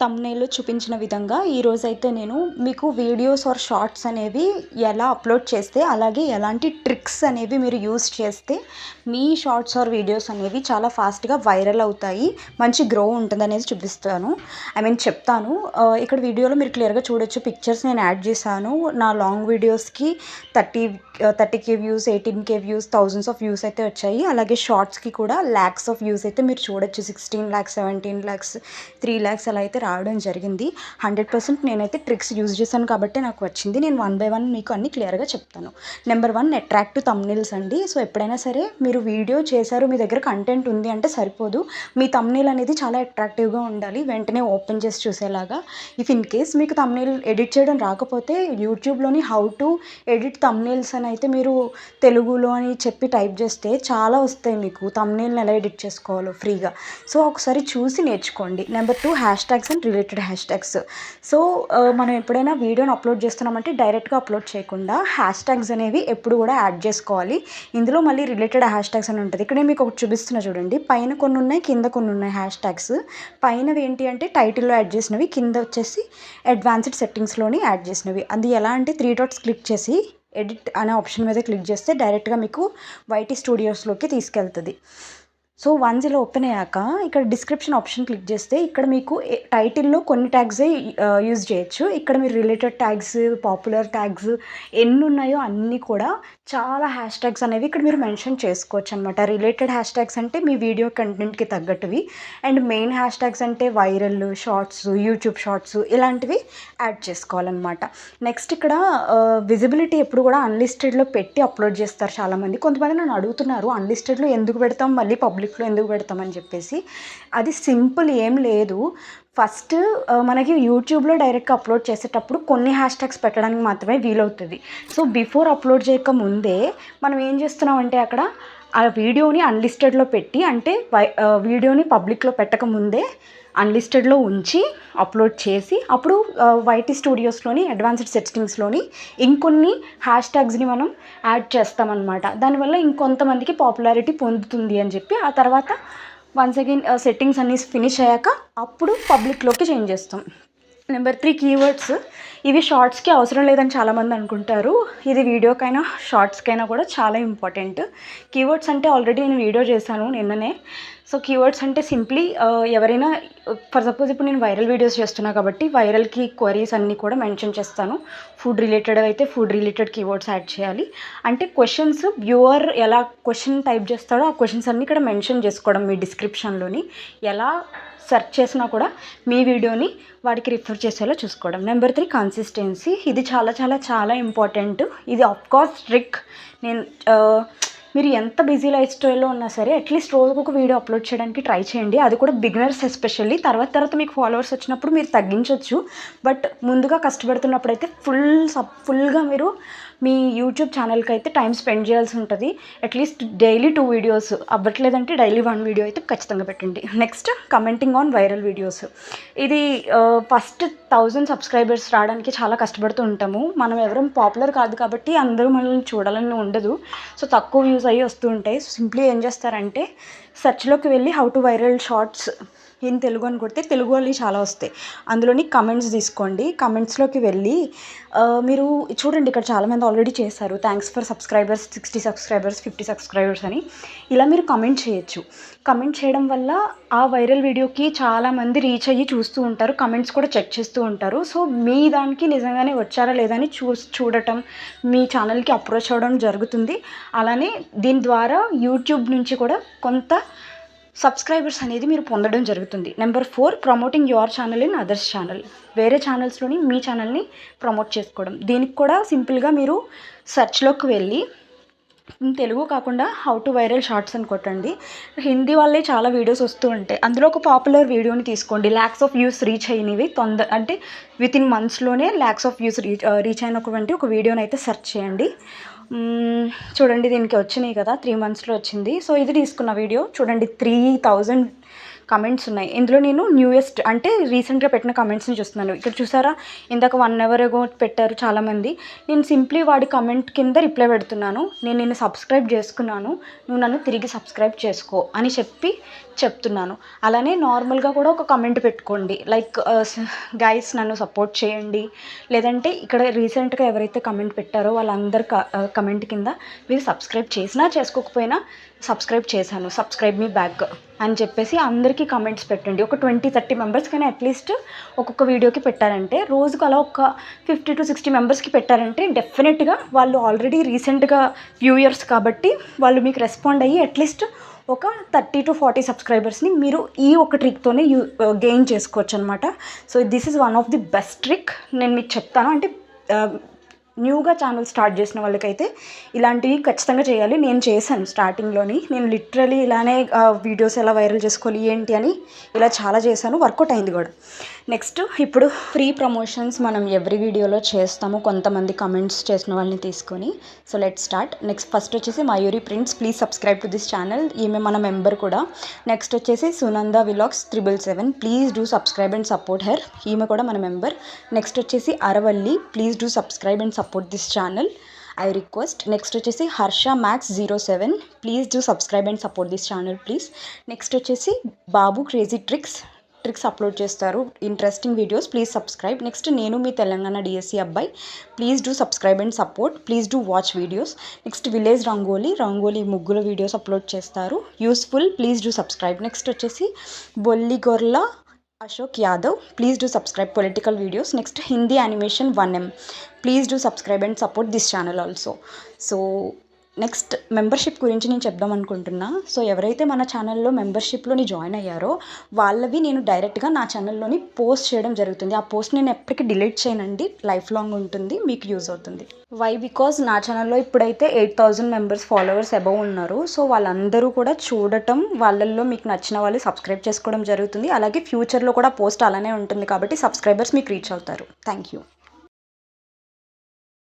థంబ్‌నెయిల్‌లో చూపించిన విధంగా ఈరోజైతే నేను మీకు వీడియోస్ ఆర్ షార్ట్స్ అనేవి ఎలా అప్లోడ్ చేస్తే, అలాగే ఎలాంటి ట్రిక్స్ అనేవి మీరు యూజ్ చేస్తే మీ షార్ట్స్ ఆర్ వీడియోస్ అనేవి చాలా ఫాస్ట్‌గా వైరల్ అవుతాయి, మంచి గ్రో ఉంటుందనేది చూపిస్తాను. చెప్తాను. ఇక్కడ వీడియోలో మీరు క్లియర్‌గా చూడొచ్చు, పిక్చర్స్ నేను యాడ్ చేశాను. నా లాంగ్ వీడియోస్‌కి 30K views, 18K views, thousands of views అయితే వచ్చాయి. అలాగే షార్ట్స్‌కి కూడా లాక్స్ ఆఫ్ వ్యూస్ అయితే మీరు చూడొచ్చు. 16 lakhs, 17 lakhs, 3 lakhs అలా అయితే రావడం జరిగింది. 100% నేనైతే ట్రిక్స్ యూజ్ చేశాను కాబట్టి నాకు వచ్చింది. నేను వన్ బై వన్ మీకు అన్నీ క్లియర్‌గా చెప్తాను. నెంబర్ 1 అట్రాక్టివ్ థంబ్‌నెయిల్స్ అండి. సో ఎప్పుడైనా సరే మీరు వీడియో చేశారు, మీ దగ్గర కంటెంట్ ఉంది అంటే సరిపోదు. మీ థంబ్‌నెయిల్ అనేది చాలా అట్రాక్టివ్‌గా ఉండాలి, వెంటనే ఓపెన్ చేసి చూసేలాగా. ఇఫ్ ఇన్ కేస్ మీకు థంబ్‌నెయిల్ ఎడిట్ చేయడం రాకపోతే యూట్యూబ్‌లోని హౌ టు ఎడిట్ థంబ్‌నెయిల్స్ అని అయితే మీరు తెలుగులో అని చెప్పి టైప్ చేస్తే చాలా వస్తాయి మీకు, థంబ్‌నెయిల్‌ని ఎలా ఎడిట్ చేసుకోవాలో ఫ్రీగా. సో ఒకసారి చూసి నేర్చుకోండి. Number 2 hash tags and related hash tags. So మనం ఎప్పుడైనా వీడియోని అప్లోడ్ చేస్తున్నామంటే డైరెక్ట్గా అప్లోడ్ చేయకుండా హ్యాష్ ట్యాగ్స్ అనేవి ఎప్పుడు కూడా యాడ్ చేసుకోవాలి. ఇందులో మళ్ళీ రిలేటెడ్ హ్యాష్ ట్యాగ్స్ అని ఉంటుంది. ఇక్కడ నేను మీకు ఒకటి చూపిస్తున్నా చూడండి. పైన కొన్ని ఉన్నాయి, కింద కొన్ని ఉన్నాయి హ్యాష్ ట్యాగ్స్. పైనవి ఏంటి అంటే టైటిల్లో యాడ్ చేసినవి, కింద వచ్చేసి అడ్వాన్స్డ్ సెట్టింగ్స్లోని యాడ్ చేసినవి. అది ఎలా అంటే 3 dots క్లిక్ చేసి ఎడిట్ అనే ఆప్షన్ మీద క్లిక్ చేస్తే డైరెక్ట్గా మీకు వైటీ స్టూడియోస్లోకి తీసుకెళ్తుంది. సో వన్స్ ఇలా ఓపెన్ అయ్యాక ఇక్కడ డిస్క్రిప్షన్ ఆప్షన్ క్లిక్ చేస్తే ఇక్కడ మీకు టైటిల్లో కొన్ని ట్యాగ్సే యూజ్ చేయొచ్చు. ఇక్కడ మీరు రిలేటెడ్ ట్యాగ్స్, పాపులర్ ట్యాగ్స్ ఎన్ని ఉన్నాయో అన్నీ కూడా చాలా హ్యాష్ ట్యాగ్స్ అనేవి ఇక్కడ మీరు మెన్షన్ చేసుకోవచ్చు అనమాట. రిలేటెడ్ హ్యాష్ ట్యాగ్స్ అంటే మీ వీడియో కంటెంట్కి తగ్గట్టువి, అండ్ మెయిన్ హ్యాష్ ట్యాగ్స్ అంటే వైరల్, షార్ట్స్, యూట్యూబ్ షార్ట్స్ ఇలాంటివి యాడ్ చేసుకోవాలన్నమాట. నెక్స్ట్ ఇక్కడ విజిబిలిటీ ఎప్పుడు కూడా అన్లిస్టెడ్లో పెట్టి అప్లోడ్ చేస్తారు చాలామంది. కొంతమంది నన్ను అడుగుతున్నారు అన్లిస్టెడ్లో ఎందుకు పెడతాం, మళ్ళీ పబ్లిక్లో ఎందుకు పెడతామని చెప్పేసి. అది సింపుల్ ఏం లేదు. ఫస్ట్ మనకి యూట్యూబ్లో డైరెక్ట్గా అప్లోడ్ చేసేటప్పుడు కొన్ని హ్యాష్ ట్యాగ్స్ పెట్టడానికి మాత్రమే వీలవుతుంది. సో బిఫోర్ అప్లోడ్ చేయక ముందే మనం ఏం చేస్తున్నాం అంటే అక్కడ ఆ వీడియోని అన్లిస్టెడ్లో పెట్టి, అంటే వీడియోని పబ్లిక్లో పెట్టక ముందే అన్లిస్టెడ్లో ఉంచి అప్లోడ్ చేసి అప్పుడు వైటీ స్టూడియోస్లోని అడ్వాన్స్డ్ సెట్టింగ్స్లోని ఇంకొన్ని హ్యాష్ ట్యాగ్స్ని మనం యాడ్ చేస్తామన్నమాట. దానివల్ల ఇంకొంతమందికి పాపులారిటీ పొందుతుంది అని చెప్పి ఆ తర్వాత వన్స్ అగైన్ సెట్టింగ్స్ అన్నీ ఫినిష్ అయ్యాక అప్పుడు పబ్లిక్లోకి చేంజ్ చేస్తాం. Number 3 keywords. ఇవి షార్ట్స్కి అవసరం లేదని చాలామంది అనుకుంటారు. ఇది వీడియోకైనా షార్ట్స్కైనా కూడా చాలా ఇంపార్టెంట్. కీవర్డ్స్ అంటే ఆల్రెడీ నేను వీడియో చేశాను నిన్ననే. సో కీవర్డ్స్ అంటే సింప్లీ ఎవరైనా ఫర్ సపోజ్ ఇప్పుడు నేను వైరల్ వీడియోస్ చేస్తున్నా కాబట్టి వైరల్కి క్వరీస్ అన్నీ కూడా మెన్షన్ చేస్తాను. ఫుడ్ రిలేటెడ్ అయితే ఫుడ్ రిలేటెడ్ కీవర్డ్స్ యాడ్ చేయాలి. అంటే క్వశ్చన్స్ వ్యూవర్ ఎలా క్వశ్చన్ టైప్ చేస్తాడో ఆ క్వశ్చన్స్ అన్నీ ఇక్కడ మెన్షన్ చేసుకోవడం మీ డిస్క్రిప్షన్లోని. ఎలా సెర్చ్ చేసినా కూడా మీ వీడియోని వాడికి రిఫర్ చేసేలా చూసుకోవడం. Number 3 consistency. ఇది చాలా చాలా చాలా ఇంపార్టెంట్. ఇది ఆఫ్కోర్స్ ట్రిక్. నేను మీరు ఎంత బిజీ లైఫ్ స్టైల్లో ఉన్నా సరే అట్లీస్ట్ రోజుకు ఒక వీడియో అప్లోడ్ చేయడానికి ట్రై చేయండి. అది కూడా బిగినర్స్ ఎస్పెషల్లీ. తర్వాత మీకు ఫాలోవర్స్ వచ్చినప్పుడు మీరు తగ్గించవచ్చు. బట్ ముందుగా కష్టపడుతున్నప్పుడు అయితే ఫుల్గా మీరు మీ యూట్యూబ్ ఛానల్కి అయితే టైం స్పెండ్ చేయాల్సి ఉంటుంది. అట్లీస్ట్ డైలీ 2 వీడియోస్, అవ్వట్లేదంటే డైలీ 1 వీడియో అయితే ఖచ్చితంగా పెట్టండి. Next commenting on viral videos. ఇది ఫస్ట్ 1000 సబ్స్క్రైబర్స్ రావడానికి చాలా కష్టపడుతూ ఉంటాము. మనం ఎవరం పాపులర్ కాదు కాబట్టి అందరూ మనల్ని చూడాలని ఉండదు. సో తక్కువ వ్యూస్ అయ్యి వస్తూ ఉంటాయి. సో సింప్లీ ఏం చేస్తారంటే సెర్చ్లోకి వెళ్ళి how to viral shorts in Telugu అని కొడితే తెలుగు వాళ్ళు చాలా వస్తాయి. అందులోని కమెంట్స్ తీసుకోండి. కమెంట్స్లోకి వెళ్ళి మీరు చూడండి, ఇక్కడ చాలామంది ఆల్రెడీ చేశారు. Thanks for subscribers, 60 subscribers, 50 subscribers అని. ఇలా మీరు కమెంట్ చేయొచ్చు. కమెంట్ చేయడం వల్ల ఆ వైరల్ వీడియోకి చాలామంది రీచ్ అయ్యి చూస్తూ ఉంటారు, కమెంట్స్ కూడా చెక్ చేస్తూ ఉంటారు. సో మీ దానికి నిజంగానే వచ్చారా లేదా అని చూడటం, మీ ఛానల్కి అప్రోచ్ అవ్వడం జరుగుతుంది. అలానే దీని ద్వారా యూట్యూబ్ నుంచి కూడా కొంత సబ్స్క్రైబర్స్ అనేది మీరు పొందడం జరుగుతుంది. Number 4 promoting your channel in others channel. వేరే ఛానల్స్లోని మీ ఛానల్ని ప్రమోట్ చేసుకోవడం. దీనికి కూడా సింపుల్గా మీరు సెర్చ్లోకి వెళ్ళి తెలుగు కాకుండా హౌ టు వైరల్ షార్ట్స్ అని కొట్టండి. హిందీ వాళ్ళే చాలా వీడియోస్ వస్తూ ఉంటాయి. అందులో ఒక పాపులర్ వీడియోని తీసుకోండి. ల్యాక్స్ ఆఫ్ వ్యూస్ రీచ్ అయినవి అంటే వితిన్ మంత్స్లోనే ల్యాక్స్ ఆఫ్ వ్యూస్ రీచ్ అయినటువంటి ఒక వీడియోని అయితే సెర్చ్ చేయండి. చూడండి, దీనికి వచ్చినాయి కదా, 3 monthsలో వచ్చింది. సో ఇది తీసుకున్న వీడియో చూడండి, 3000 కమెంట్స్ ఉన్నాయి. ఇందులో నేను న్యూయెస్ట్ అంటే రీసెంట్గా పెట్టిన కమెంట్స్ని చూస్తున్నాను. ఇక్కడ చూసారా, ఇందాక 1 అవర్ ఎగో పెట్టారు చాలామంది. నేను సింప్లీ వాడి కమెంట్ కింద రిప్లై పెడుతున్నాను, నేను నిన్ను సబ్స్క్రైబ్ చేసుకున్నాను, నువ్వు నన్ను తిరిగి సబ్స్క్రైబ్ చేసుకో అని చెప్తున్నాను. అలానే నార్మల్గా కూడా ఒక కమెంట్ పెట్టుకోండి, లైక్ గైస్ నన్ను సపోర్ట్ చేయండి. లేదంటే ఇక్కడ రీసెంట్గా ఎవరైతే కమెంట్ పెట్టారో వాళ్ళందరు కమెంట్ కింద మీరు సబ్స్క్రైబ్ చేసినా చేసుకోకపోయినా సబ్స్క్రైబ్ చేశాను, సబ్స్క్రైబ్ మీ బ్యాక్ అని చెప్పేసి అందరికీ కమెంట్స్ పెట్టండి. ఒక 20-30 మెంబర్స్ కానీ అట్లీస్ట్ ఒక్కొక్క వీడియోకి పెట్టారంటే, రోజుకు అలా ఒక 50 to 60 మెంబర్స్కి పెట్టారంటే డెఫినెట్గా వాళ్ళు ఆల్రెడీ రీసెంట్గా వ్యూయర్స్ కాబట్టి వాళ్ళు మీకు రెస్పాండ్ అయ్యి అట్లీస్ట్ ఒక 30 to 40 సబ్స్క్రైబర్స్ని మీరు ఈ ఒక ట్రిక్తోనే గెయిన్ చేసుకోవచ్చు అనమాట. So this is one of the best trick. నేను మీకు చెప్తాను, అంటే న్యూగా ఛానల్ స్టార్ట్ చేసిన వాళ్ళకైతే ఇలాంటివి ఖచ్చితంగా చేయాలి. నేను చేశాను స్టార్టింగ్లోని, నేను లిటరలీ ఇలానే వీడియోస్ ఎలా వైరల్ చేసుకోవాలి ఏంటి అని ఇలా చాలా చేశాను, వర్కౌట్ అయింది కూడా. నెక్స్ట్ ఇప్పుడు ఫ్రీ ప్రమోషన్స్ మనం ఎవ్రీ వీడియోలో చేస్తాము, కొంతమంది కమెంట్స్ చేసిన వాళ్ళని తీసుకొని. So let start. Next first వచ్చేసి Mayuri prints, please subscribe to this channel, ఈమె మన మెంబర్ కూడా. నెక్స్ట్ వచ్చేసి Sunanda vlogs 777, please do subscribe and support her, ఈమె కూడా మన మెంబర్. నెక్స్ట్ వచ్చేసి Aravalli, please do subscribe and support this channel, I request. Next వచ్చేసి Harsha max 07, please do subscribe and support this channel please. Next వచ్చేసి బాబు క్రేజీ ట్రిక్స్ అప్లోడ్ చేస్తారు, interesting videos, please subscribe. Next నేను మీ తెలంగాణ డిఎస్సి అబ్బాయి, please do subscribe and support, please do watch videos. Next village rangoli ముగ్గుల videos upload చేస్తారు, useful, please do subscribe. Next వచ్చేసి Bolligorla Ashok Yadav, please do subscribe, political videos. Next Hindi animation 1M, please do subscribe and support this channel also. So next membership గురించి నేను చెప్దాం అనుకుంటున్నా. So ఎవరైతే మన ఛానల్లో మెంబర్షిప్లోని జాయిన్ అయ్యారో వాళ్ళవి నేను డైరెక్ట్గా నా ఛానల్లోని పోస్ట్ చేయడం జరుగుతుంది. ఆ పోస్ట్ నేను ఎప్పటికీ డిలీట్ చేయనండి, లైఫ్ లాంగ్ ఉంటుంది, మీకు యూజ్ అవుతుంది. వై బికాజ్ నా ఛానల్లో ఇప్పుడైతే 8,000 మెంబర్స్ ఫాలోవర్స్ అబవ్ ఉన్నారు. సో వాళ్ళందరూ కూడా చూడటం, వాళ్ళల్లో మీకు నచ్చిన వాళ్ళు సబ్స్క్రైబ్ చేసుకోవడం జరుగుతుంది. అలాగే ఫ్యూచర్లో కూడా పోస్ట్ అలానే ఉంటుంది కాబట్టి సబ్స్క్రైబర్స్ మీకు రీచ్ అవుతారు. Thank you.